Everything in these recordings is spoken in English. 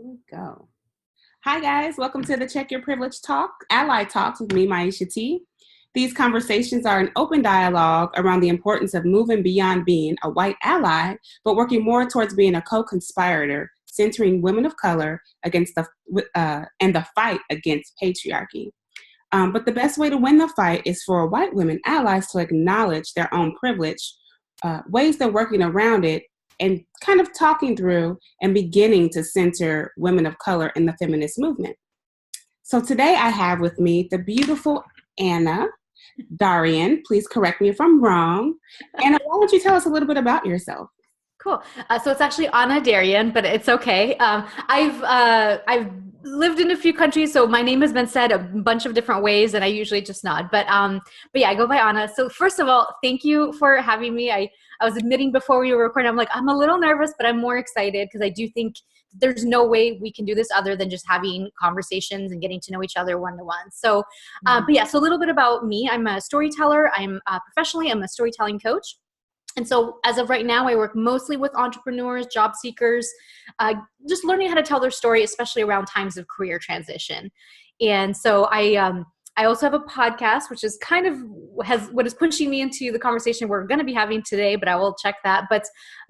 we go. Hi, guys. Welcome to the Check Your Privilege Talk, Ally Talks with me, Maisha T. These conversations are an open dialogue around the importance of moving beyond being a white ally, but working more towards being a co-conspirator, centering women of color against the fight against patriarchy. But the best way to win the fight is for white women allies to acknowledge their own privilege, ways they're working around it, and kind of talking through and beginning to center women of color in the feminist movement. So today I have with me the beautiful Anna. Darian, please correct me if I'm wrong. Anna, why don't you tell us a little bit about yourself? Cool. So it's actually Anna Darian, but it's okay. I've lived in a few countries, so my name has been said a bunch of different ways, and I usually just nod. But yeah, I go by Anna. So first of all, thank you for having me. I was admitting before we were recording, I'm like, I'm a little nervous, but I'm more excited because I do think there's no way we can do this other than just having conversations and getting to know each other one-to-one. So, but yeah, so a little bit about me. I'm a storyteller. Professionally, I'm a storytelling coach. And so as of right now, I work mostly with entrepreneurs, job seekers, just learning how to tell their story, especially around times of career transition. And so I also have a podcast, which is kind of what is pushing me into the conversation we're going to be having today, but I will check that. But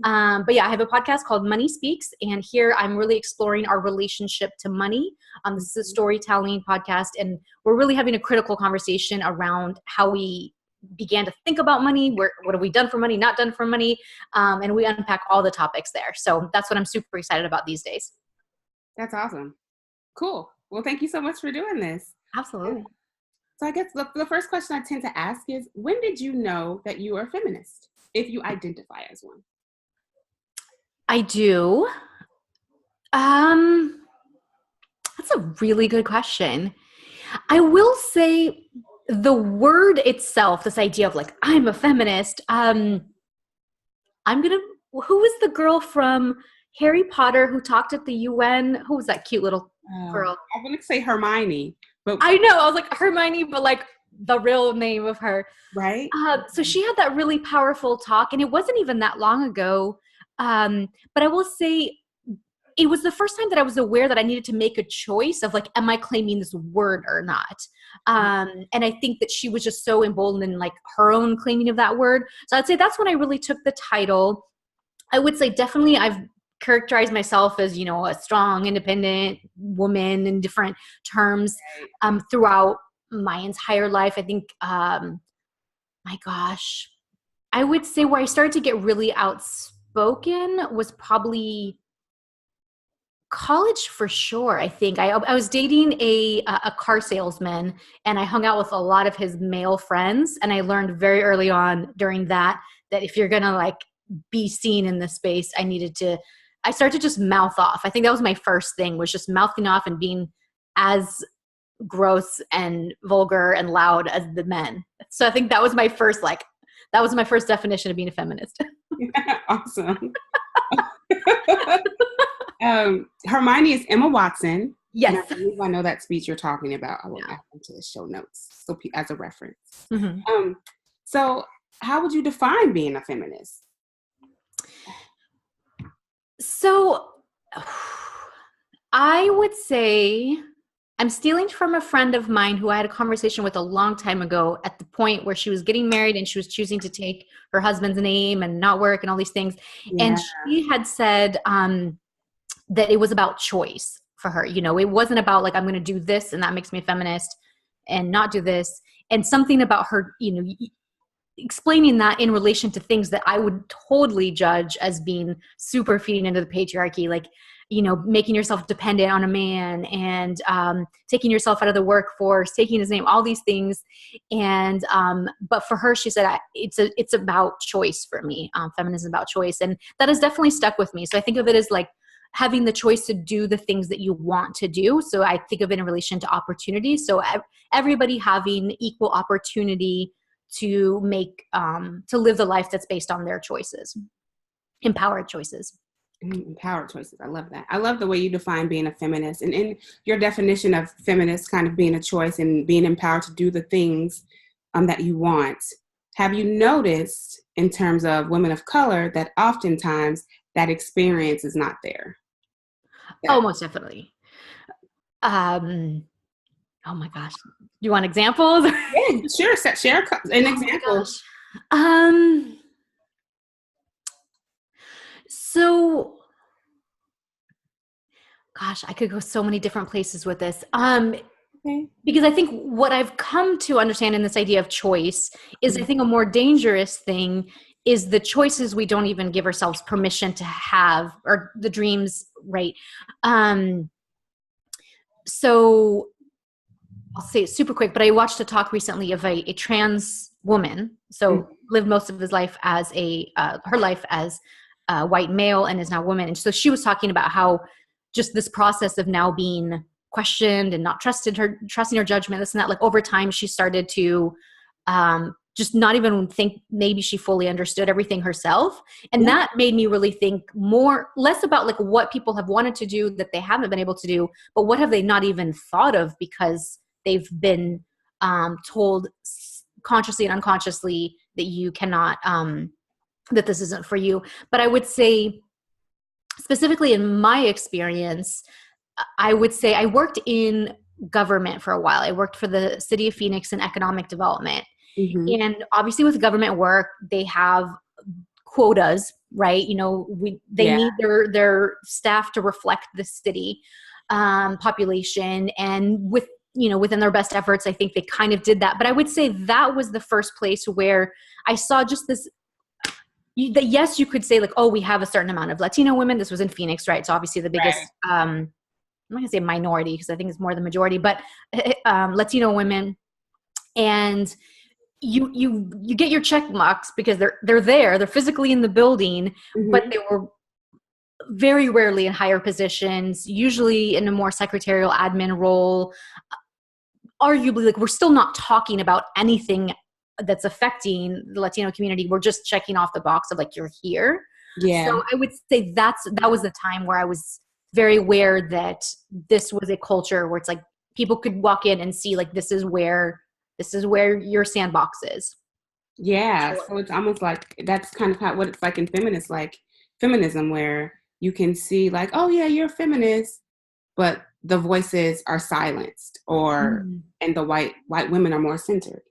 yeah, I have a podcast called Money Speaks. And here I'm really exploring our relationship to money. This is a storytelling podcast, and we're really having a critical conversation around how we began to think about money. What have we done for money, not done for money? And we unpack all the topics there. So that's what I'm super excited about these days. That's awesome. Cool. Well, thank you so much for doing this. Absolutely. So I guess the first question I tend to ask is, when did you know that you are a feminist, if you identify as one? I do. That's a really good question. I will say the word itself, this idea of like, I'm a feminist, who was the girl from Harry Potter who talked at the UN? Who was that cute little girl? I'm going to say Hermione. But I know, I was like Hermione, but like the real name of her. Right. So she had that really powerful talk, and it wasn't even that long ago. But I will say, it was the first time that I was aware that I needed to make a choice of like, am I claiming this word or not? And I think that she was just so emboldened in like her own claiming of that word. So I'd say that's when I really took the title. I would say definitely I've characterized myself as, a strong, independent woman in different terms throughout my entire life. I think, my gosh, I would say where I started to get really outspoken was probably college for sure. I think I was dating a car salesman, and I hung out with a lot of his male friends. And I learned very early on during that if you're going to like be seen in this space, I started to just mouth off. I think that was my first thing, was just mouthing off and being as gross and vulgar and loud as the men. So I think that was my first definition of being a feminist. Awesome. Hermione is Emma Watson. Yes. I know that speech you're talking about. I will add them to the show notes so as a reference. Mm-hmm. So how would you define being a feminist? So I would say I'm stealing from a friend of mine who I had a conversation with a long time ago, at the point where she was getting married and she was choosing to take her husband's name and not work and all these things. Yeah. And she had said that it was about choice for her. It wasn't about like, I'm going to do this and that makes me a feminist and not do this. And something about her, explaining that in relation to things that I would totally judge as being super feeding into the patriarchy, like, making yourself dependent on a man and taking yourself out of the workforce, taking his name, all these things. And but for her, she said, it's about choice for me. Feminism is about choice. And that has definitely stuck with me. So I think of it as like having the choice to do the things that you want to do. So I think of it in relation to opportunity. So everybody having equal opportunity to to live the life that's based on their choices, empowered choices. Empowered choices. I love that. I love the way you define being a feminist, and in your definition of feminist kind of being a choice and being empowered to do the things that you want. Have you noticed in terms of women of color that oftentimes that experience is not there? Oh, Yeah. most definitely. Um, oh my gosh. Do you want examples? Yeah, sure. Share an Oh my example. gosh. Um, so gosh, I could go so many different places with this. Okay. Because I think what I've come to understand in this idea of choice is I Mhm. think a more dangerous thing is the choices we don't even give ourselves permission to have, or the dreams, right? Um, so I'll say it super quick, but I watched a talk recently of a trans woman. So lived most of his life as her life as a white male and is now a woman. And so she was talking about how just this process of now being questioned and not trusting her judgment, this and that, like over time, she started to just not even think maybe she fully understood everything herself. And Yeah. that made me really think less about like what people have wanted to do that they haven't been able to do, but what have they not even thought of because they've been told consciously and unconsciously that you cannot, that this isn't for you. But I would say, specifically in my experience, I would say I worked in government for a while. I worked for the city of Phoenix in economic development. Mm-hmm. And obviously, with government work, they have quotas, right? They Yeah. need their staff to reflect the city population, and within their best efforts, I think they kind of did that. But I would say that was the first place where I saw just this. That yes, you could say like, oh, we have a certain amount of Latino women. This was in Phoenix, right? So obviously the biggest. Right. I'm not gonna say minority because I think it's more the majority, but Latino women, and you get your check marks because they're physically in the building, but Mm-hmm. they were very rarely in higher positions, usually in a more secretarial admin role. Arguably, like, we're still not talking about anything that's affecting the Latino community. We're just checking off the box of like, you're here. So Yeah. I would say that was the time where I was very aware that this was a culture where it's like people could walk in and see like this is where your sandbox is. Yeah. So, So it's almost like that's kind of what it's like in feminism, where you can see like, oh yeah, you're a feminist, but the voices are silenced, or mhm, and the white women are more centered.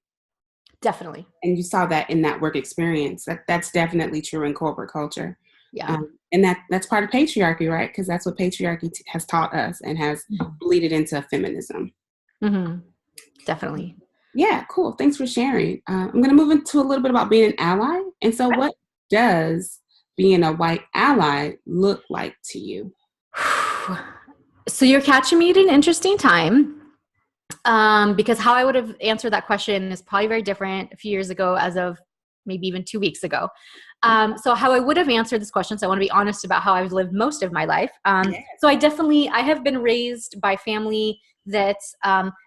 definitely. And you saw that in that work experience. That's definitely true in corporate culture. Yeah. And that's part of patriarchy, right? Because that's what patriarchy has taught us and has Mhm. bleeded into feminism. Mhm. Definitely. Yeah, cool. Thanks for sharing. I'm going to move into a little bit about being an ally. And so, what does being a white ally look like to you? So you're catching me at an interesting time, because how I would have answered that question is probably very different a few years ago as of maybe even 2 weeks ago. So how I would have answered this question, so I want to be honest about how I've lived most of my life. Yeah. So I have been raised by family that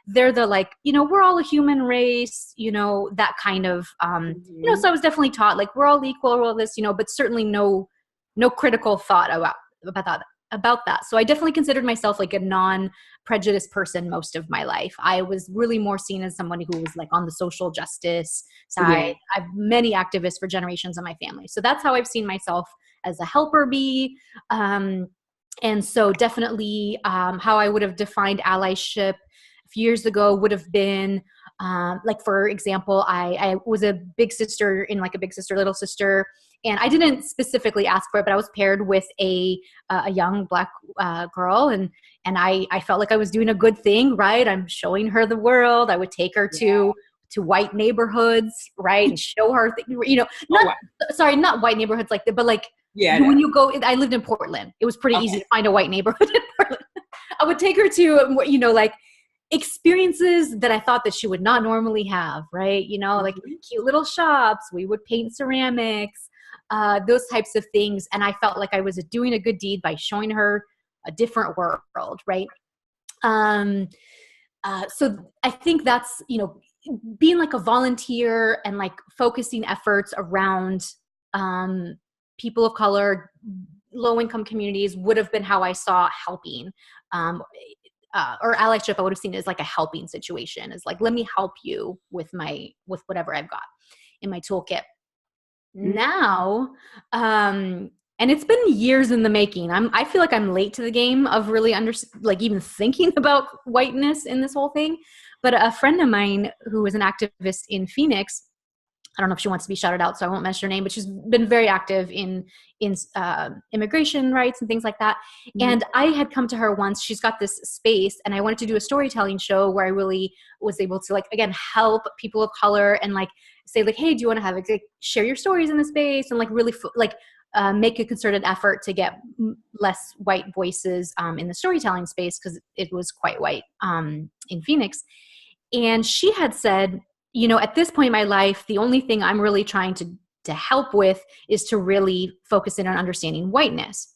they're the like, we're all a human race, that kind of, Mhm. so I was definitely taught like we're all equal, we're all this, but certainly no critical thought about that. So I definitely considered myself like a non-prejudiced person most of my life. I was really more seen as someone who was like on the social justice side. Yeah. I've many activists for generations in my family. So that's how I've seen myself as a helper bee. And so definitely how I would have defined allyship a few years ago would have been like, for example, I was a big sister in like a big sister, little sister, and I didn't specifically ask for it, but I was paired with a young Black girl, and I felt like I was doing a good thing, right? I'm showing her the world. I would take her Yeah. to white neighborhoods, right, and show her, Oh, not wow. sorry, not white neighborhoods like that, but like Yeah, I know. when you go. I lived in Portland. It was pretty easy Okay. to find a white neighborhood in Portland. I would take her to like experiences that I thought that she would not normally have, right? Like Mhm. cute little shops. We would paint ceramics, those types of things. And I felt like I was doing a good deed by showing her a different world, right? Um, so I think that's, being like a volunteer and like focusing efforts around um, people of color, low income communities would have been how I saw helping. Um, or allyship, I would have seen it as like a helping situation. Is like, let me help you with whatever I've got in my toolkit. Mhm. Now, And it's been years in the making. I feel like I'm late to the game of really like even thinking about whiteness in this whole thing. But a friend of mine who is an activist in Phoenix, I don't know if she wants to be shouted out, so I won't mention her name, but she's been very active in immigration rights and things like that. Mm-hmm. And I had come to her once. She's got this space, and I wanted to do a storytelling show where I really was able to, like, again, help people of color and like say like, hey, do you want to have like share your stories in the space and like really make a concerted effort to get less white voices in the storytelling space, because it was quite white in Phoenix. And she had said, at this point in my life, the only thing I'm really trying to help with is to really focus in on understanding whiteness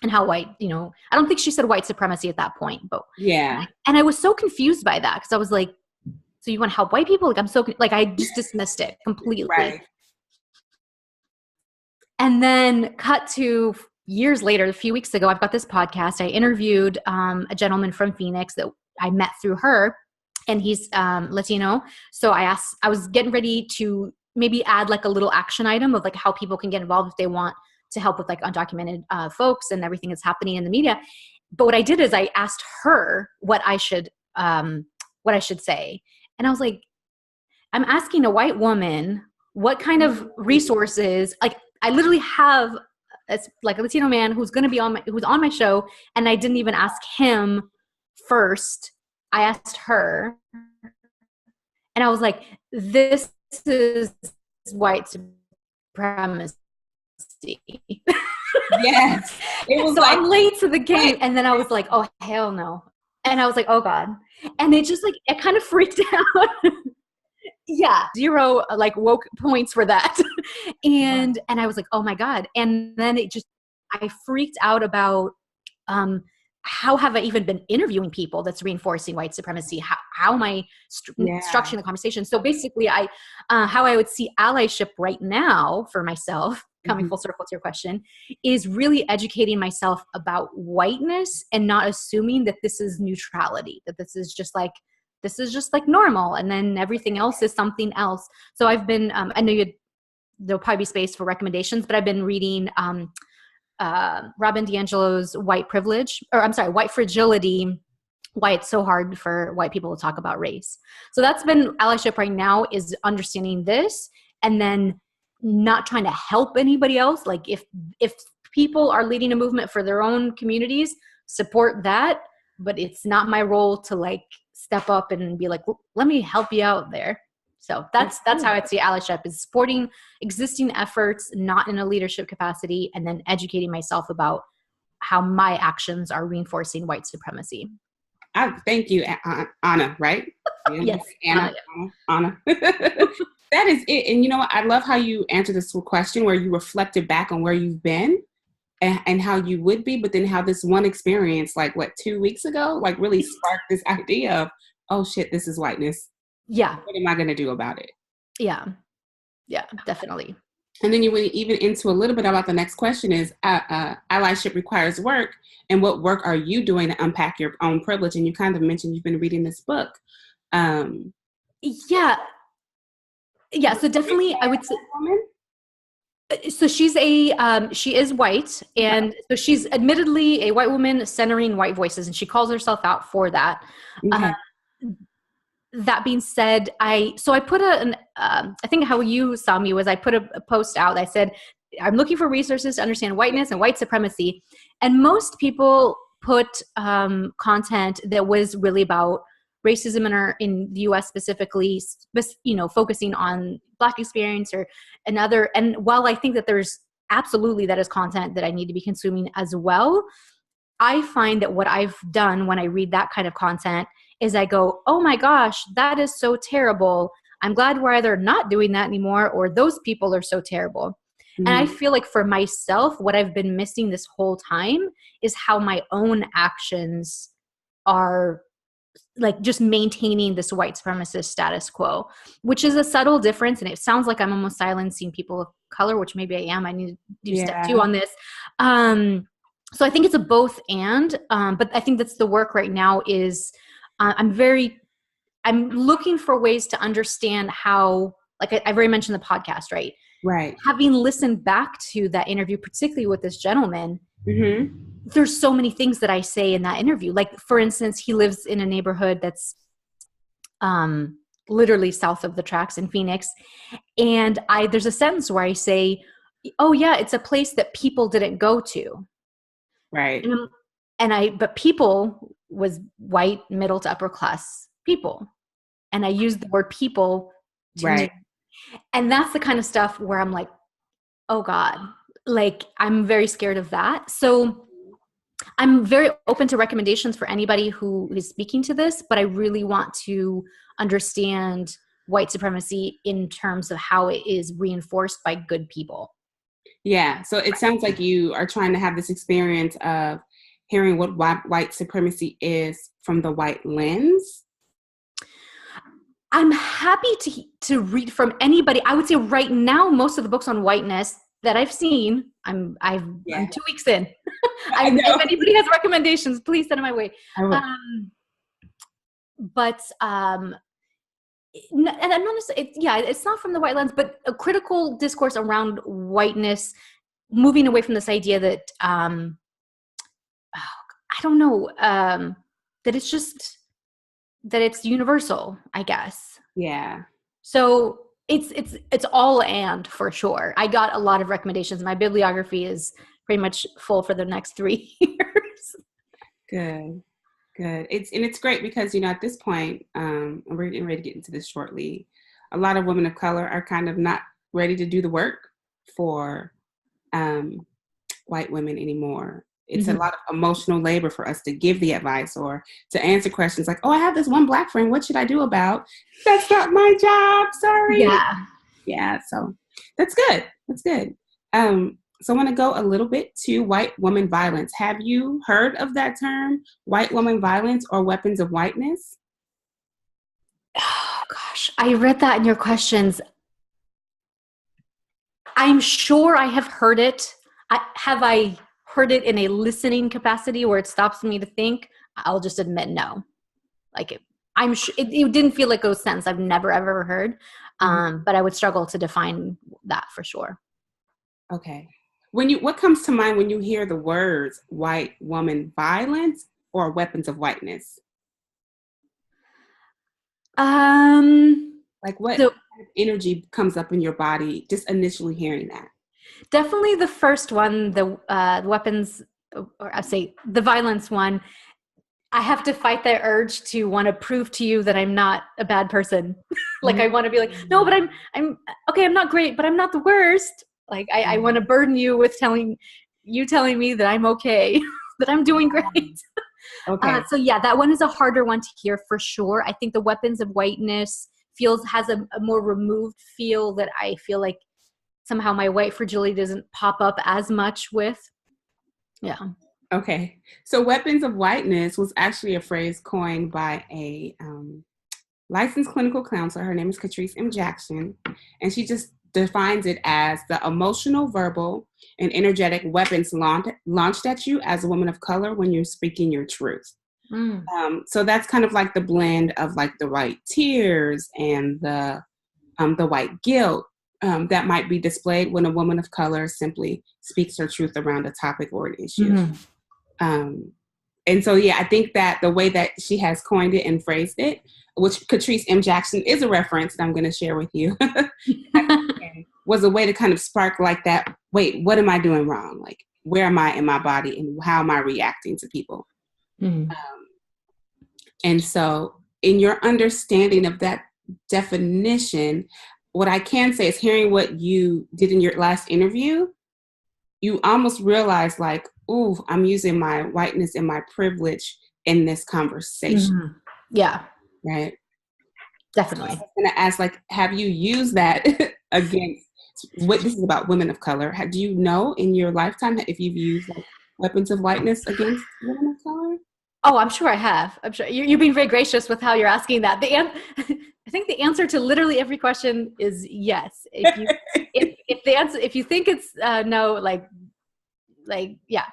and how white, I don't think she said white supremacy at that point, but yeah. And I was so confused by that, because I was like, so you want to help white people? Like, I just dismissed it completely. Right. And then cut to years later, a few weeks ago, I've got this podcast. I interviewed a gentleman from Phoenix that I met through her, and he's Latino. So I was getting ready to maybe add like a little action item of like how people can get involved if they want to help with like undocumented folks and everything that's happening in the media. But what I did is I asked her what I should say. And I was like, I'm asking a white woman what kind of resources, like I literally have like a Latino man who's going to be who's on my show. And I didn't even ask him first. I asked her, and I was like, this is white supremacy. Yes. It was so like, I'm late to the game. And then I was like, oh, hell no. And I was like, oh God. And it just like, it kind of freaked out. Yeah. 0 like woke points for that. And I was like, oh my God. And then I freaked out about, how have I even been interviewing people that's reinforcing white supremacy? How am I structuring the conversation? So basically how I would see allyship right now for myself, coming full circle to your question, is really educating myself about whiteness and not assuming that this is neutrality, that this is just like normal. And then everything else is something else. So I've been, I know there'll probably be space for recommendations, but I've been reading, Robin DiAngelo's White Fragility, Why It's So Hard for White People to Talk About Race. So that's been allyship right now, is understanding this and then not trying to help anybody else. Like if people are leading a movement for their own communities, support that, but it's not my role to like step up and be like, let me help you out there. So that's how I'd see allyship, is supporting existing efforts, not in a leadership capacity, and then educating myself about how my actions are reinforcing white supremacy. Thank you, Anna, right? Yes. Anna. That is it. And you know what? I love how you answered this question where you reflected back on where you've been and how you would be, but then how this one experience, like 2 weeks ago, like really sparked this idea of, oh shit, this is whiteness. Yeah. What am I going to do about it? Yeah. Yeah, definitely. And then you went even into a little bit about the next question is, allyship requires work. And what work are you doing to unpack your own privilege? And you kind of mentioned you've been reading this book. Yeah. So definitely I would say, so she is white. And so she's admittedly a white woman centering white voices, and she calls herself out for that. Okay. That being said, I put I think how you saw me was I put a post out. I said, I'm looking for resources to understand whiteness and white supremacy. And most people put content that was really about racism in the US specifically, focusing on Black experience or another. And while I think that there's absolutely that is content that I need to be consuming as well, I find that what I've done when I read that kind of content is I go, oh my gosh, that is so terrible. I'm glad we're either not doing that anymore or those people are so terrible. Mm-hmm. And I feel like for myself, what I've been missing this whole time is how my own actions are like just maintaining this white supremacist status quo, which is a subtle difference. And it sounds like I'm almost silencing people of color, which maybe I am. I need to do step 2 on this. So I think it's a both and, but I think that's the work right now is I'm looking for ways to understand how, like I've already mentioned the podcast, right? Right. Having listened back to that interview, particularly with this gentleman, Mm-hmm. there's so many things that I say in that interview. Like, for instance, he lives in a neighborhood that's literally south of the tracks in Phoenix. And there's a sentence where I say, oh yeah, it's a place that people didn't go to. Right. But people was white, middle to upper class people. And I used the word people to Right. mean, and that's the kind of stuff where I'm like, oh God, like I'm very scared of that. So I'm very open to recommendations for anybody who is speaking to this, but I really want to understand white supremacy in terms of how it is reinforced by good people. Yeah. So it sounds like you are trying to have this experience of hearing what white supremacy is from the white lens. I'm happy to read from anybody. I would say right now, most of the books on whiteness that I've seen, I'm 2 weeks in. If anybody has recommendations, please send them my way. And I'm not it's not from the white lens, but a critical discourse around whiteness, moving away from this idea that I don't know, that it's just that it's universal, I guess. Yeah. So it's all and for sure. I got a lot of recommendations. My bibliography is pretty much full for the next 3 years. Good. It's great because, you know, at this point, and we're getting ready to get into this shortly, a lot of women of color are kind of not ready to do the work for white women anymore. It's a lot of emotional labor for us to give the advice or to answer questions like, oh, I have this one Black friend. What should I do about? That's not my job. Sorry. Yeah. So that's good. So I want to go a little bit to white woman violence. Have you heard of that term, white woman violence or weapons of whiteness? Oh gosh, I read that in your questions. I'm sure I have heard it. Have I heard it in a listening capacity where it stops me to think? I'll just admit no. Like I'm sure it didn't feel like a sentence I've never ever heard, but I would struggle to define that for sure. Okay. What comes to mind when you hear the words white woman violence or weapons of whiteness? Like what energy comes up in your body just initially hearing that? Definitely the first one, the weapons, or I say the violence one. I have to fight that urge to want to prove to you that I'm not a bad person. Like I want to be like, no, but I'm okay. I'm not great, but I'm not the worst. Like I want to burden you with telling me that I'm okay, that I'm doing great. Okay. So yeah, that one is a harder one to hear for sure. I think the weapons of whiteness has a more removed feel that I feel like somehow my white fragility doesn't pop up as much with. Yeah. Okay. So weapons of whiteness was actually a phrase coined by a licensed clinical counselor. Her name is Catrice M. Jackson, and she just defines it as the emotional, verbal, and energetic weapons launched at you as a woman of color when you're speaking your truth. So that's kind of like the blend of like the white tears and the white guilt that might be displayed when a woman of color simply speaks her truth around a topic or an issue. And so, yeah, I think that the way that she has coined it and phrased it, which Catrice M. Jackson is a reference that I'm going to share with you, was a way to kind of spark like that. Wait, what am I doing wrong? Like, where am I in my body and how am I reacting to people? And so in your understanding of that definition, what I can say is hearing what you did in your last interview, you almost realize like, ooh, I'm using my whiteness and my privilege in this conversation. Yeah. Right. Definitely. So I was going to ask, like, have you used that against what this is about women of color? Do you know in your lifetime if you've used like weapons of whiteness against women of color? Oh, I'm sure I have. I'm sure you're being very gracious with how you're asking that. I think the answer to literally every question is yes. If you think it's no, like yeah.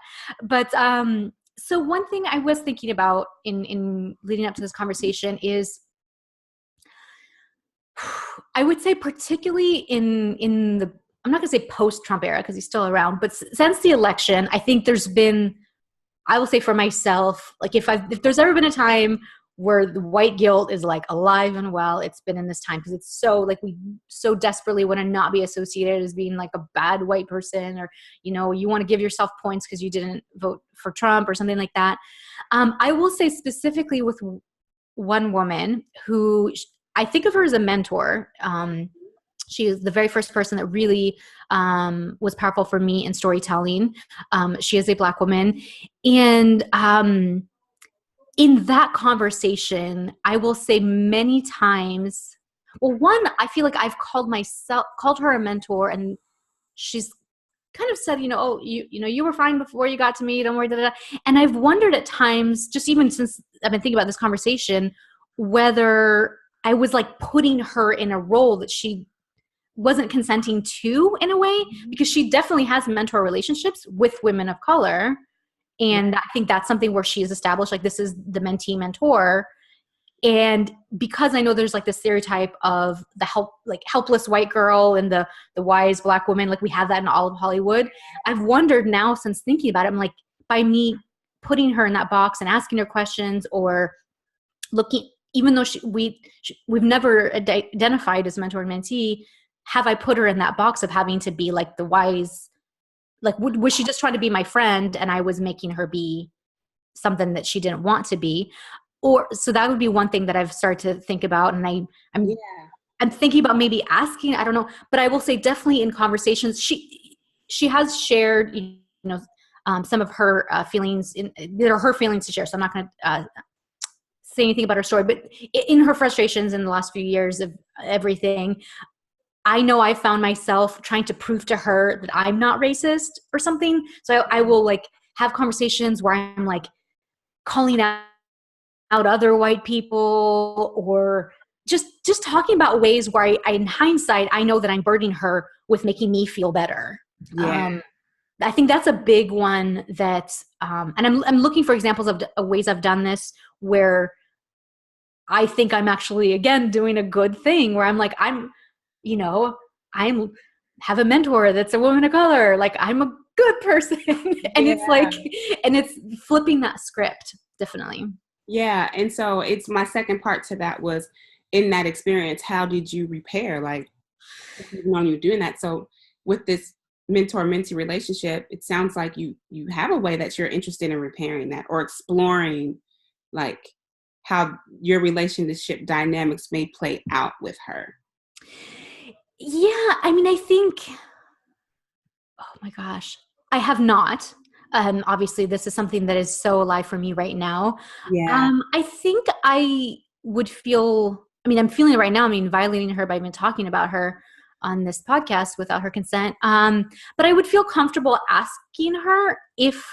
But so one thing I was thinking about in leading up to this conversation is, I would say particularly in the I'm not going to say post-Trump era because he's still around, but since the election, I think there's been, I will say for myself, like if there's ever been a time where the white guilt is like alive and well, it's been in this time, because it's so like we so desperately want to not be associated as being like a bad white person, or, you know, you want to give yourself points because you didn't vote for Trump or something like that. I will say specifically with one woman who I think of her as a mentor. She is the very first person that really was powerful for me in storytelling. She is a Black woman. And in that conversation, I will say many times, well, one, I feel like I've called her a mentor, and she's kind of said, you know, oh, you know, you were fine before you got to me, don't worry, da, da, da. And I've wondered at times, just even since I've been thinking about this conversation, whether I was like putting her in a role that she wasn't consenting to, in a way, because she definitely has mentor relationships with women of color. And I think that's something where she has established, like, this is the mentee mentor. And because I know there's like this stereotype of the helpless white girl and the wise Black woman, like we have that in all of Hollywood. I've wondered now, since thinking about it, I'm like, by me putting her in that box and asking her questions, or looking, even though we've never identified as mentor and mentee, have I put her in that box of having to be like the wise, like was she just trying to be my friend and I was making her be something that she didn't want to be? Or so that would be one thing that I've started to think about, and I'm thinking about maybe asking, I don't know, but I will say definitely in conversations she has shared, you know, some of her feelings that are her feelings to share. So I'm not going to say anything about her story, but in her frustrations in the last few years of everything, I know I found myself trying to prove to her that I'm not racist or something. So I will like have conversations where I'm like calling out other white people, or just talking about ways where I in hindsight, I know that I'm burdening her with making me feel better. Yeah. I think that's a big one that, and I'm looking for examples of ways I've done this where I think I'm actually, again, doing a good thing, where I'm like, you know, have a mentor that's a woman of color. Like, I'm a good person. And it's like, and it's flipping that script, definitely. Yeah. And so it's my second part to that was, in that experience, how did you repair? Like, you've known you doing that. So with this mentor-mentee relationship, it sounds like you have a way that you're interested in repairing that, or exploring like how your relationship dynamics may play out with her. Yeah. I mean, I think, oh my gosh, I have not. Obviously, this is something that is so alive for me right now. Yeah. I think I would feel, I mean, I'm feeling it right now. I mean, violating her by even talking about her on this podcast without her consent. But I would feel comfortable asking her if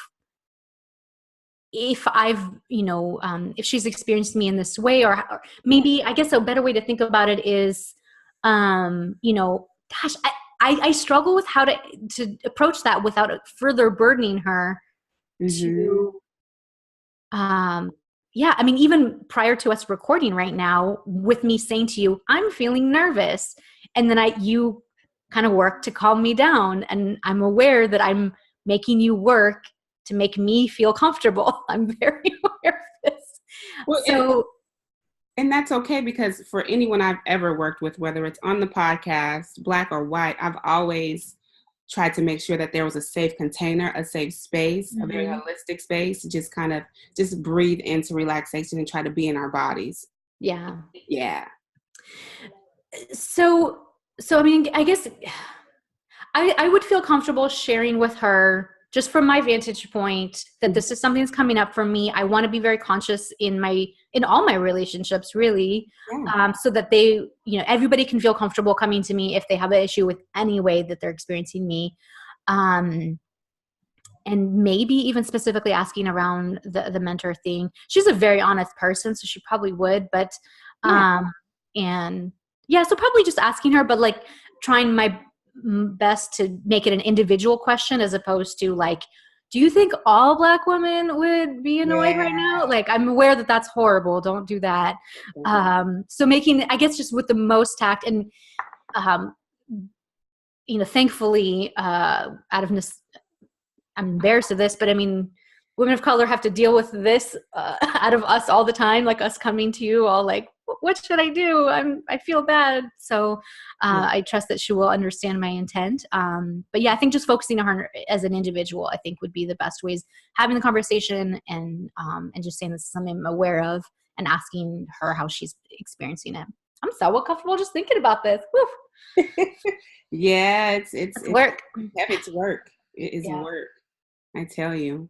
I've, you know, if she's experienced me in this way, or maybe, I guess a better way to think about it is, you know, gosh, I struggle with how to approach that without further burdening her to, yeah, I mean, even prior to us recording right now, with me saying to you, I'm feeling nervous. And then you kind of work to calm me down. And I'm aware that I'm making you work to make me feel comfortable. I'm very aware of this. Well, So, and that's okay, because for anyone I've ever worked with, whether it's on the podcast, Black or white, I've always tried to make sure that there was a safe container, a safe space, a very holistic space to just kind of just breathe into relaxation and try to be in our bodies. yeah. Yeah. So I mean, I guess I would feel comfortable sharing with her, just from my vantage point, that this is something that's coming up for me. I want to be very conscious in all my relationships, really, so that they, you know, everybody can feel comfortable coming to me if they have an issue with any way that they're experiencing me. And maybe even specifically asking around the mentor thing. She's a very honest person, so she probably would, but, and yeah, so probably just asking her, but like trying my best to make it an individual question, as opposed to like, do you think all Black women would be annoyed right now? Like, I'm aware that that's horrible. Don't do that. So making, I guess, just with the most tact and, thankfully, I'm embarrassed of this, but I mean, women of color have to deal with this out of us all the time, like us coming to you all like, what should I do? I feel bad. So I trust that she will understand my intent. But yeah, I think just focusing on her as an individual, I think would be the best ways, having the conversation and just saying this is something I'm aware of and asking her how she's experiencing it. I'm so comfortable just thinking about this. Woo. Yeah, it's work. It's work. It is work. I tell you.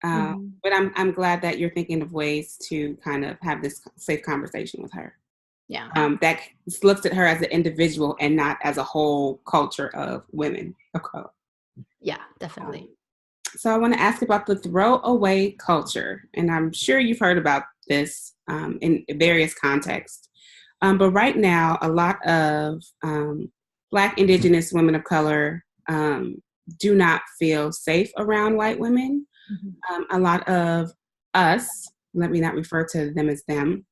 But I'm glad that you're thinking of ways to kind of have this safe conversation with her. Yeah. That looks at her as an individual and not as a whole culture of women of color. Yeah, definitely. So I want to ask about the throwaway culture, and I'm sure you've heard about this in various contexts. But right now, a lot of Black, Indigenous women of color do not feel safe around white women. A lot of us, let me not refer to them as them,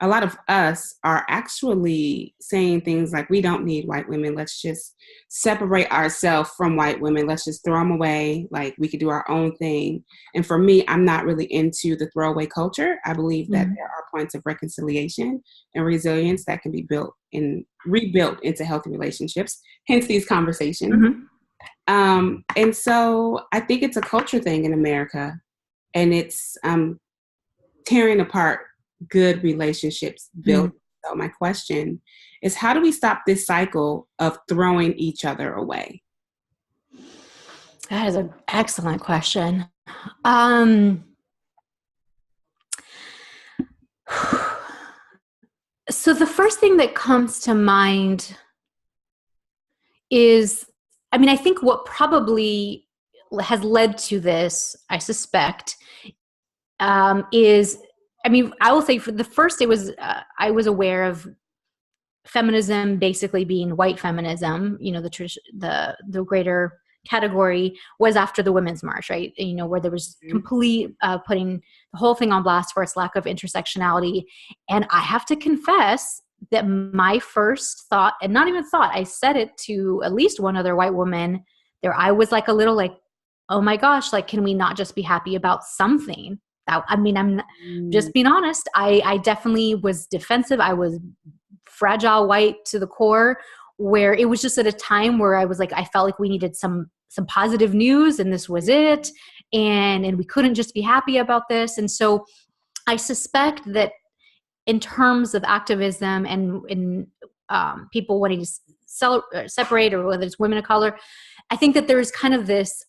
a lot of us are actually saying things like, we don't need white women. Let's just separate ourselves from white women. Let's just throw them away. Like, we could do our own thing. And for me, I'm not really into the throwaway culture. I believe that there are points of reconciliation and resilience that can be built and rebuilt into healthy relationships, hence these conversations. And so I think it's a culture thing in America, and it's tearing apart good relationships built. So my question is, how do we stop this cycle of throwing each other away? That is an excellent question. So the first thing that comes to mind is, I mean, I think what probably has led to this, I suspect, is, I mean, I will say for the first, it was, I was aware of feminism basically being white feminism, the greater category was after the Women's March, right? Where there was complete putting the whole thing on blast for its lack of intersectionality. And I have to confess that my first thought, and not even thought, I said it to at least one other white woman there, I was like a little like, oh my gosh, like, can we not just be happy about something? I'm just being honest. I definitely was defensive. I was fragile white to the core, where it was just at a time where I was like, I felt like we needed some positive news, and this was it. And we couldn't just be happy about this. And so I suspect that in terms of activism and in people wanting to separate, or whether it's women of color, I think that there's kind of this,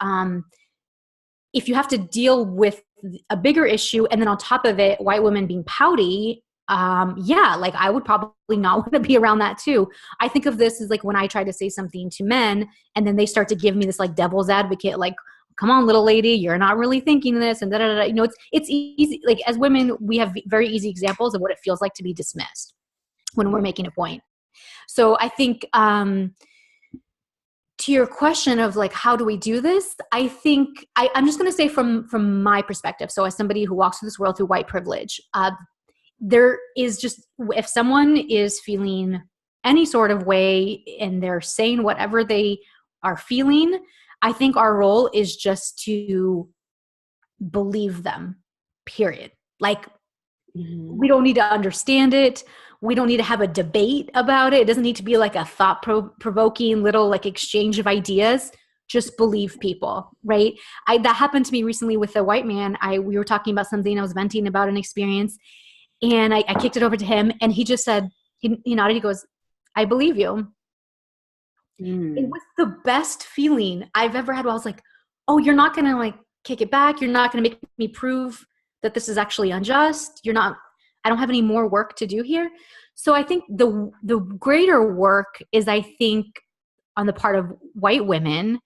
if you have to deal with a bigger issue, and then on top of it, white women being pouty, like I would probably not want to be around that too. I think of this as like when I try to say something to men, and then they start to give me this like devil's advocate, like, come on, little lady, you're not really thinking this, and it's easy. Like, as women, we have very easy examples of what it feels like to be dismissed when we're making a point. So I think, to your question of like, how do we do this? I think I'm just going to say from my perspective. So as somebody who walks through this world through white privilege, there is just, if someone is feeling any sort of way and they're saying whatever they are feeling, I think our role is just to believe them, period. Like, we don't need to understand it. We don't need to have a debate about it. It doesn't need to be like a thought-provoking little like exchange of ideas. Just believe people, right? That happened to me recently with a white man. We were talking about something. I was venting about an experience, and I kicked it over to him, and he just said, he nodded, he goes, I believe you. It was the best feeling I've ever had. I was like, oh, you're not going to like kick it back. You're not going to make me prove that this is actually unjust. I don't have any more work to do here. So I think the greater work is, I think, on the part of white women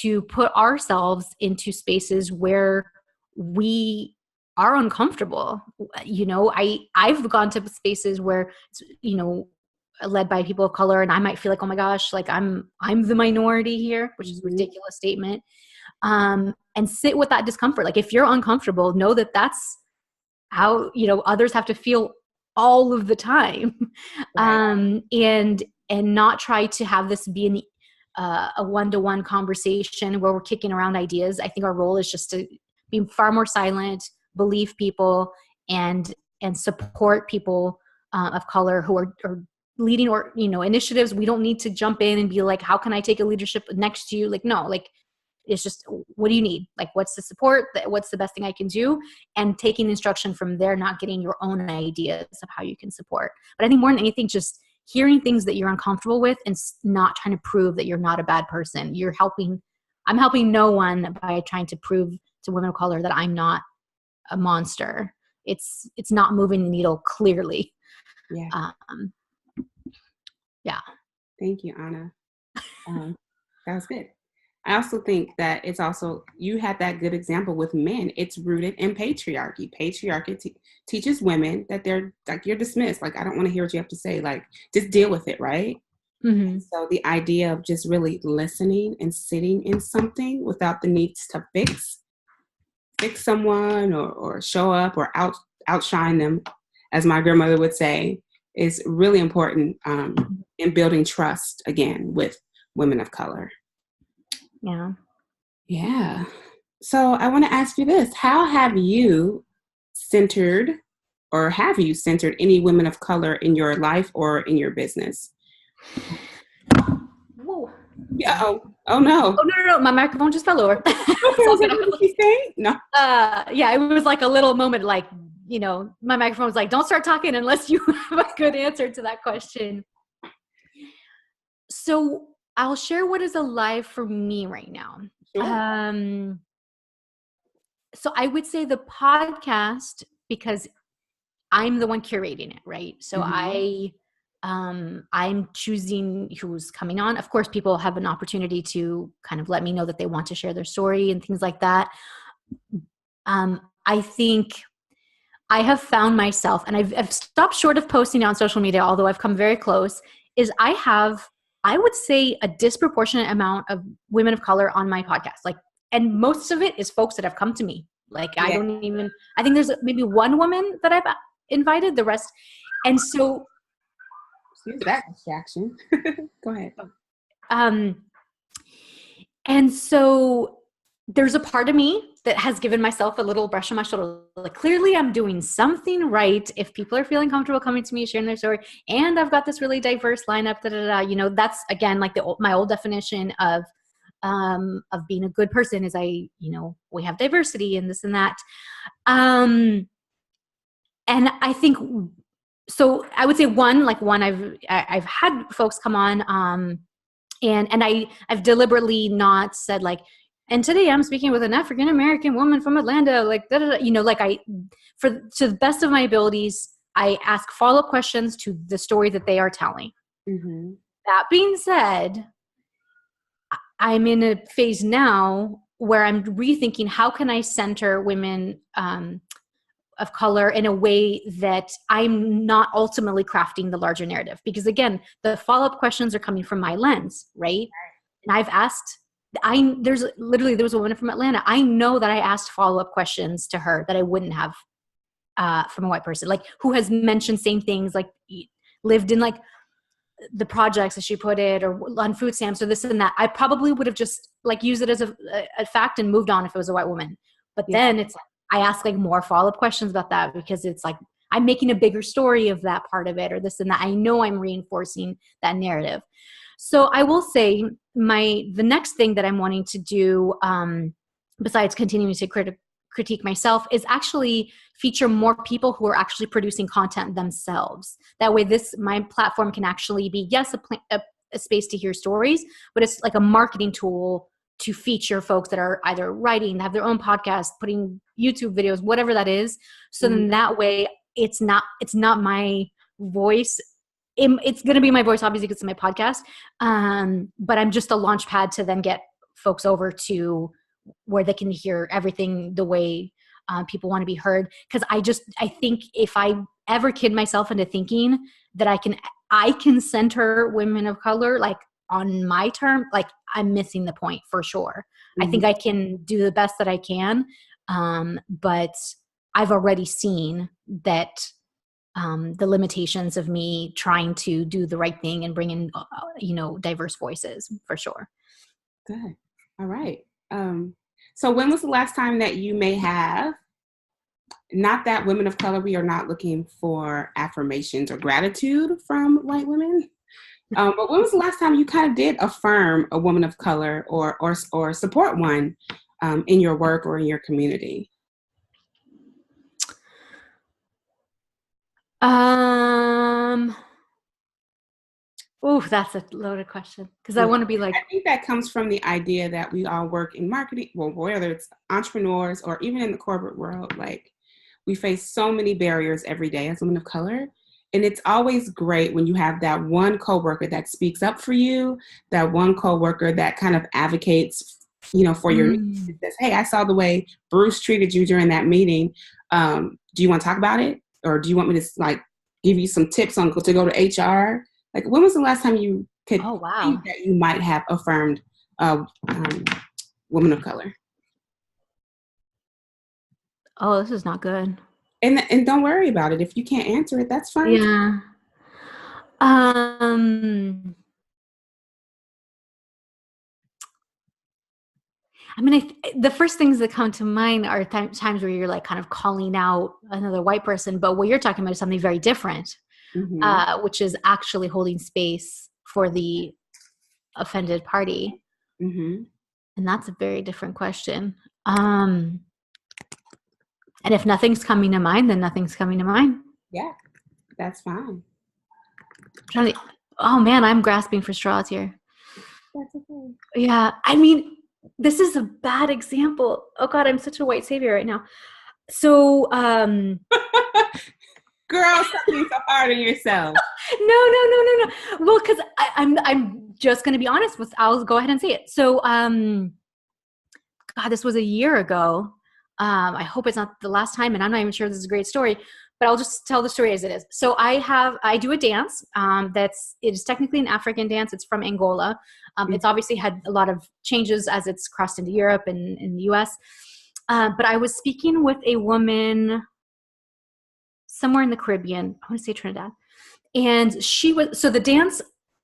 to put ourselves into spaces where we are uncomfortable. I've gone to spaces where, led by people of color, and I might feel like, oh my gosh, like I'm the minority here, which is a ridiculous statement. And sit with that discomfort. Like, if you're uncomfortable, know that that's how, others have to feel all of the time. Right. And not try to have this be a one-to-one conversation where we're kicking around ideas. I think our role is just to be far more silent, believe people, and support people of color who are leading or initiatives. We don't need to jump in and be like, how can I take a leadership next to you? Like, no, like it's just, what do you need? Like, what's the support? What's the best thing I can do? And taking instruction from there, not getting your own ideas of how you can support. But I think more than anything, just hearing things that you're uncomfortable with and not trying to prove that you're not a bad person. I'm helping no one by trying to prove to women of color that I'm not a monster. It's not moving the needle clearly. Yeah. Yeah. Thank you, Anna. That was good. I also think that it's also, you had that good example with men. It's rooted in patriarchy. Patriarchy teaches women that they're like, you're dismissed. Like, I don't want to hear what you have to say. Like, just deal with it, right? Mm-hmm. So the idea of just really listening and sitting in something without the needs to fix someone or show up or outshine them, as my grandmother would say, is really important in building trust again with women of color. Yeah. Yeah. So I want to ask you this. How have you centered any women of color in your life or in your business? Whoa. Yeah. Oh no. Oh, no. My microphone just fell over. Okay, I was like, what did she say? No. Yeah, it was like a little moment, like, my microphone was like, don't start talking unless you have a good answer to that question. So I'll share what is alive for me right now. Sure. So I would say the podcast, because I'm the one curating it, right? So I'm choosing who's coming on. Of course, people have an opportunity to kind of let me know that they want to share their story and things like that. I think I have found myself, and I've stopped short of posting on social media, although I've come very close, is I would say, a disproportionate amount of women of color on my podcast. Like, and most of it is folks that have come to me. Like, I think there's maybe one woman that I've invited, the rest. And so, excuse that distraction. Go ahead. And so there's a part of me that has given myself a little brush on my shoulder. Like, clearly I'm doing something right if people are feeling comfortable coming to me, sharing their story, and I've got this really diverse lineup, that's again, like my old definition of being a good person is we have diversity and this and that. And I think, so I would say one, I've had folks come on, and I've deliberately not said like, and today I'm speaking with an African-American woman from Atlanta, like, to the best of my abilities, I ask follow-up questions to the story that they are telling. Mm-hmm. That being said, I'm in a phase now where I'm rethinking, how can I center women of color in a way that I'm not ultimately crafting the larger narrative? Because again, the follow-up questions are coming from my lens, right? And I've asked, there was a woman from Atlanta. I know that I asked follow-up questions to her that I wouldn't have from a white person, like, who has mentioned same things, like lived in like the projects as she put it, or on food stamps or this and that. I probably would have just like used it as a fact and moved on if it was a white woman. But then it's, I ask like more follow-up questions about that, because it's like, I'm making a bigger story of that part of it or this and that. I know I'm reinforcing that narrative. So I will say the next thing that I'm wanting to do, besides continuing to critique myself, is actually feature more people who are actually producing content themselves. That way my platform can actually be, yes, a space to hear stories, but it's like a marketing tool to feature folks that are either writing, have their own podcast, putting YouTube videos, whatever that is. So then that way it's not my voice. It's going to be my voice, obviously, because it's my podcast. But I'm just a launch pad to then get folks over to where they can hear everything the way people want to be heard. Because I think if I ever kid myself into thinking that I can center women of color, like, on my term, like, I'm missing the point for sure. I think I can do the best that I can. But I've already seen that the limitations of me trying to do the right thing and bring in, diverse voices for sure. Good. All right. So when was the last time that you may have, not that women of color, we are not looking for affirmations or gratitude from white women, but when was the last time you kind of did affirm a woman of color or support one in your work or in your community? Oh, that's a loaded question because I want to be like, I think that comes from the idea that we all work in marketing, well, whether it's entrepreneurs or even in the corporate world, like we face so many barriers every day as women of color. And it's always great when you have that one coworker that speaks up for you, that one coworker that kind of advocates, for your needs. It says, hey, I saw the way Bruce treated you during that meeting. Do you want to talk about it? Or do you want me to give you some tips on to go to HR? Like, when was the last time you could think that you might have affirmed a woman of color? Oh, this is not good. And don't worry about it. If you can't answer it, that's fine. Yeah. I mean, the first things that come to mind are times where you're like kind of calling out another white person, but what you're talking about is something very different, which is actually holding space for the offended party. Mm-hmm. And that's a very different question. And if nothing's coming to mind, then nothing's coming to mind. Yeah, that's fine. Oh man, I'm grasping for straws here. That's okay. Yeah, I mean, this is a bad example. Oh God, I'm such a white savior right now. So, girl, stop being so hard on yourself. No. Well, because I'm just going to be honest with. I'll go ahead and say it. So, God, this was a year ago. I hope it's not the last time, and I'm not even sure this is a great story, but I'll just tell the story as it is. So I do a dance it is technically an African dance. It's from Angola. It's obviously had a lot of changes as it's crossed into Europe and in the US. But I was speaking with a woman somewhere in the Caribbean. I want to say Trinidad. And so the dance,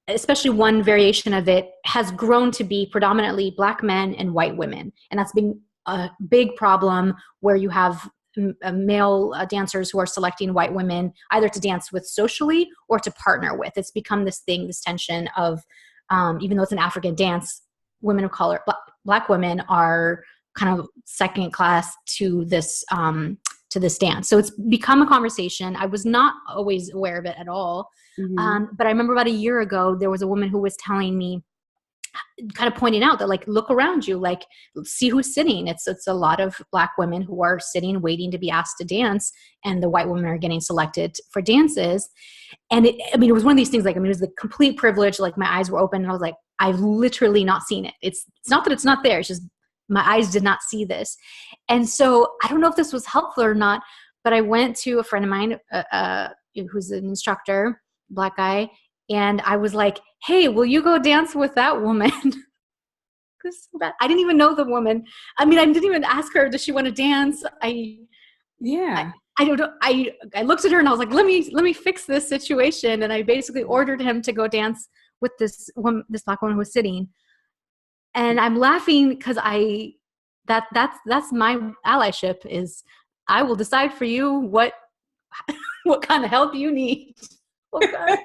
especially one variation of it, has grown to be predominantly Black men and white women. And that's been a big problem where you have male dancers who are selecting white women either to dance with socially or to partner with. It's become this thing, this tension of, even though it's an African dance, women of color, Black women are kind of second class to this dance. So it's become a conversation. I was not always aware of it at all. But I remember about a year ago, there was a woman who was telling me, kind of pointing out that, like, look around you, like, see who's sitting. It's a lot of Black women who are sitting, waiting to be asked to dance, and the white women are getting selected for dances. And it was one of these things, like, it was the complete privilege. Like, my eyes were open, and I was like, I've literally not seen it. It's not that it's not there. It's just my eyes did not see this. And so I don't know if this was helpful or not, but I went to a friend of mine who's an instructor, Black guy, and I was like, hey, will you go dance with that woman? I didn't even know the woman. I mean, I didn't even ask her, does she want to dance? I don't know. I looked at her and I was like, let me fix this situation. And I basically ordered him to go dance with this Black woman who was sitting. And I'm laughing because that's my allyship, is I will decide for you what kind of help you need. Oh God.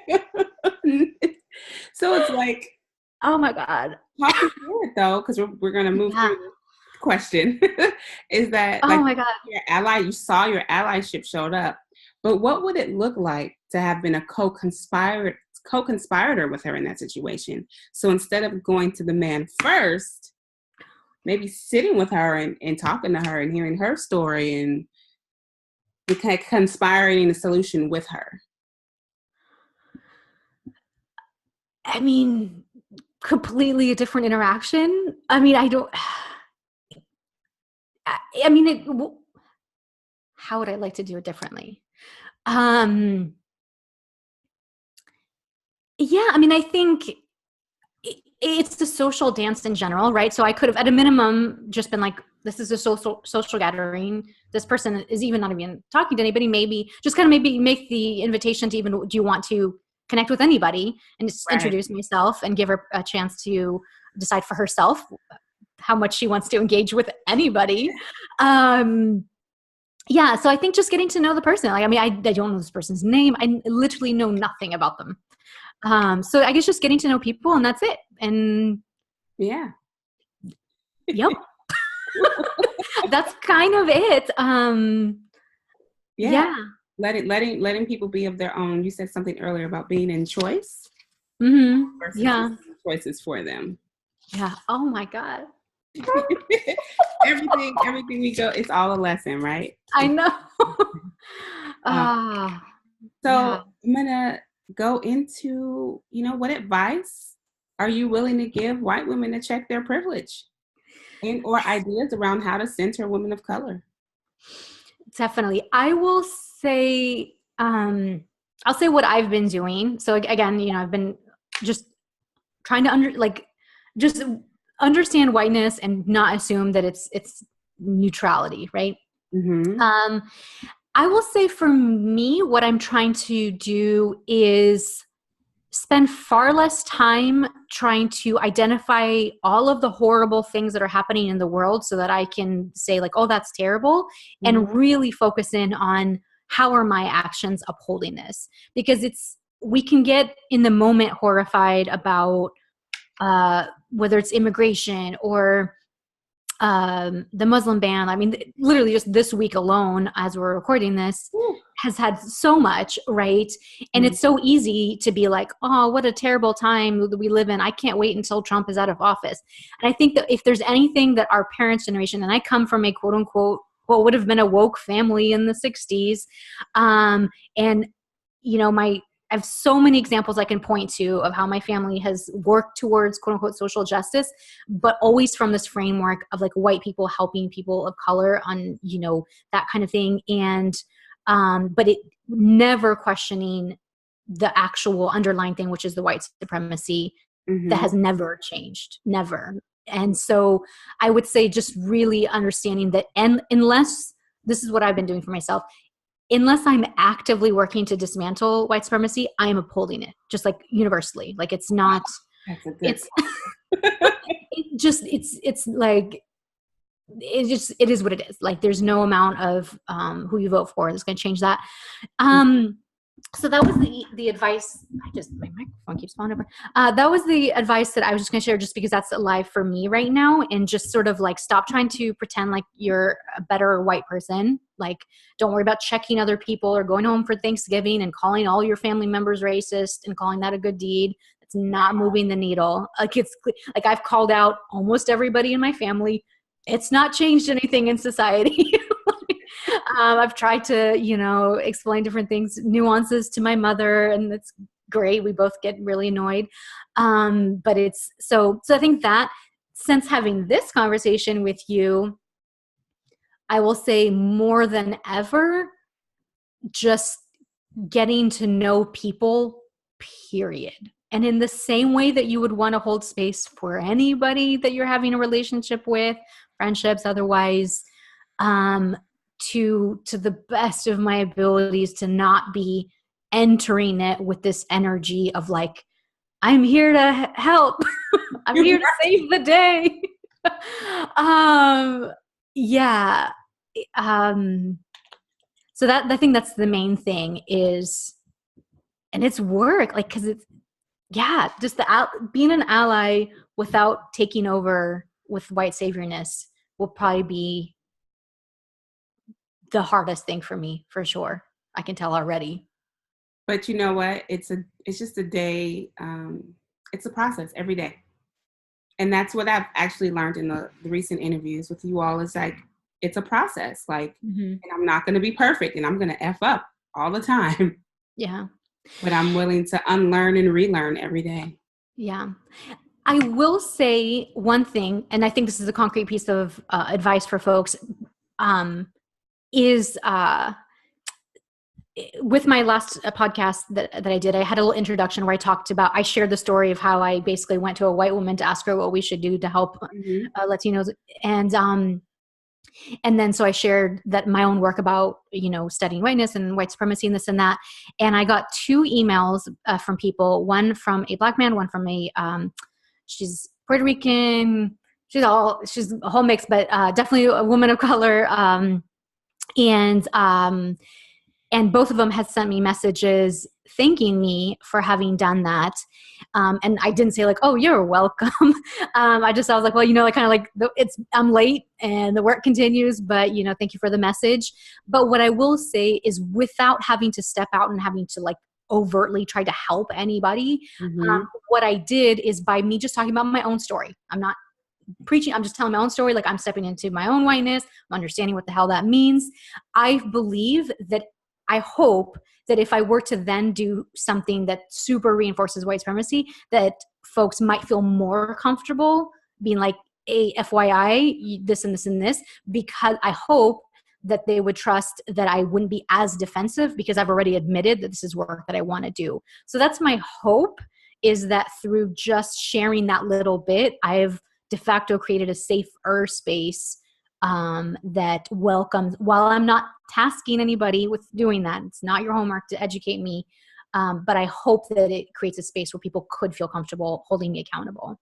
So it's like, oh my God. Talk me through it though, because we're gonna move through the question. Is that, oh my God, your ally? You saw your allyship showed up, but what would it look like to have been a co-conspirator with her in that situation? So instead of going to the man first, maybe sitting with her and talking to her and hearing her story and conspiring a solution with her. I mean, completely a different interaction. I mean, how would I like to do it differently? Yeah, I mean, I think it's the social dance in general, right? So I could have, at a minimum, just been like, this is a social gathering. This person is even not even talking to anybody. Maybe just kind of maybe make the invitation to even, do you want to connect with anybody, and just introduce myself and give her a chance to decide for herself how much she wants to engage with anybody. Yeah. So I think just getting to know the person. Like, I mean, I don't know this person's name. I literally know nothing about them. So I guess just getting to know people, and that's it. And yeah. Yep. That's kind of it. Yeah. Letting people be of their own. You said something earlier about being in choice. Mm-hmm. Yeah. Choices for them. Yeah. Oh my God. everything we go, it's all a lesson, right? I know. So I'm gonna go into, what advice are you willing to give white women to check their privilege, and or ideas around how to center women of color? Definitely. I will say, I'll say what I've been doing. So again, I've been just trying to just understand whiteness and not assume that it's neutrality, right? Mm-hmm. I will say for me, what I'm trying to do is spend far less time trying to identify all of the horrible things that are happening in the world so that I can say like, oh, that's terrible, Mm-hmm. and really focus in on how are my actions upholding this? Because we can get in the moment horrified about whether it's immigration or the Muslim ban. I mean, literally just this week alone, as we're recording this, has had so much, right? And it's so easy to be like, oh, what a terrible time that we live in. I can't wait until Trump is out of office. And I think that if there's anything that our parents' generation, and I come from a quote unquote, what would have been a woke family in the 60s. And, I have so many examples I can point to of how my family has worked towards quote unquote social justice, but always from this framework of like white people helping people of color on, that kind of thing. And, but it never questioning the actual underlying thing, which is the white supremacy that has never changed, never. And so I would say just really understanding that, and unless this is what I've been doing for myself, unless I'm actively working to dismantle white supremacy, I am upholding it, just like universally. Like it's not, it's it is what it is. Like there's no amount of who you vote for that's going to change that. So that was the advice. My microphone keeps falling over. That was the advice that I was just going to share, just because that's alive for me right now. And just sort of like stop trying to pretend like you're a better white person. Like don't worry about checking other people or going home for Thanksgiving and calling all your family members racist and calling that a good deed. It's not moving the needle. Like like I've called out almost everybody in my family. It's not changed anything in society. I've tried to, explain different things, nuances to my mother, and it's great. We both get really annoyed. But it's so I think that since having this conversation with you, I will say more than ever, just getting to know people, period. And in the same way that you would want to hold space for anybody that you're having a relationship with, friendships, otherwise, to the best of my abilities, to not be entering it with this energy of like, I'm here to help. I'm here to save the day. Yeah. So that I think that's the main thing is, and it's work, like, cause it's, just being an ally without taking over with white saviorness will probably be the hardest thing for me, for sure. I can tell already. But you know what? It's just a day. It's a process every day. And that's what I've actually learned in the recent interviews with you all is like, it's a process. Like, and I'm not going to be perfect and I'm going to F up all the time. Yeah. But I'm willing to unlearn and relearn every day. Yeah. I will say one thing, and I think this is a concrete piece of advice for folks, is with my last podcast that I did, I had a little introduction where I shared the story of how I basically went to a white woman to ask her what we should do to help Latinos. And And then so I shared that my own work about, studying whiteness and white supremacy and this and that. And I got 2 emails from people, one from a Black man, one from she's Puerto Rican. She's a whole mix, but definitely a woman of color. And both of them had sent me messages thanking me for having done that. And I didn't say like, oh, you're welcome. I was like, well, I'm late and the work continues, but thank you for the message. But what I will say is, without having to step out and having to like overtly try to help anybody, what I did is, by me just talking about my own story, I'm not preaching, I'm just telling my own story. Like, I'm stepping into my own whiteness, I'm understanding what the hell that means. I hope that if I were to then do something that super reinforces white supremacy, that folks might feel more comfortable being like, a FYI, this and this and this, because I hope that they would trust that I wouldn't be as defensive, because I've already admitted that this is work that I want to do. So that's my hope, is that through just sharing that little bit, I've de facto created a safer space that welcomes, while I'm not tasking anybody with doing that. It's not your homework to educate me. But I hope that it creates a space where people could feel comfortable holding me accountable.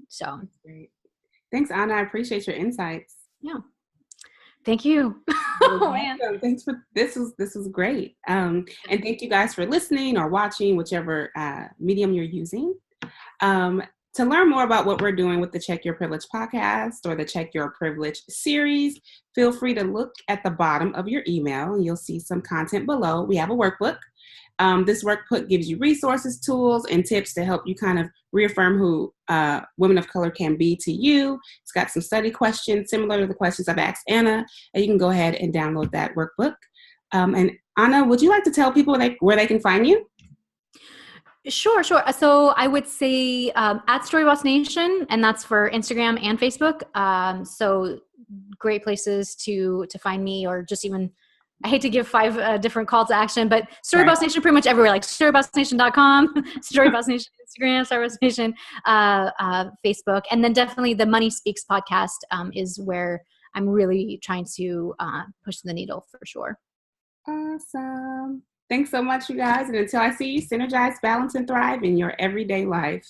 So. That's great. Thanks, Anna. I appreciate your insights. Yeah. Thank you. Oh, man. Thanks for this was great. And thank you guys for listening or watching, whichever medium you're using. To learn more about what we're doing with the Check Your Privilege podcast or the Check Your Privilege series, feel free to look at the bottom of your email and you'll see some content below. We have a workbook. This workbook gives you resources, tools, and tips to help you kind of reaffirm who women of color can be to you. It's got some study questions similar to the questions I've asked Anna, and you can go ahead and download that workbook. And Anna, would you like to tell people where they can find you? Sure. So I would say at Storyboss Nation, and that's for Instagram and Facebook. So great places to find me, or just even, I hate to give 5 different call to action, but Storyboss Nation pretty much everywhere, like storybossnation.com, Storyboss Nation Instagram, Storyboss Nation Facebook, and then definitely the Money Speaks podcast is where I'm really trying to push the needle for sure. Awesome. Thanks so much, you guys. And until I see you, synergize, balance, and thrive in your everyday life.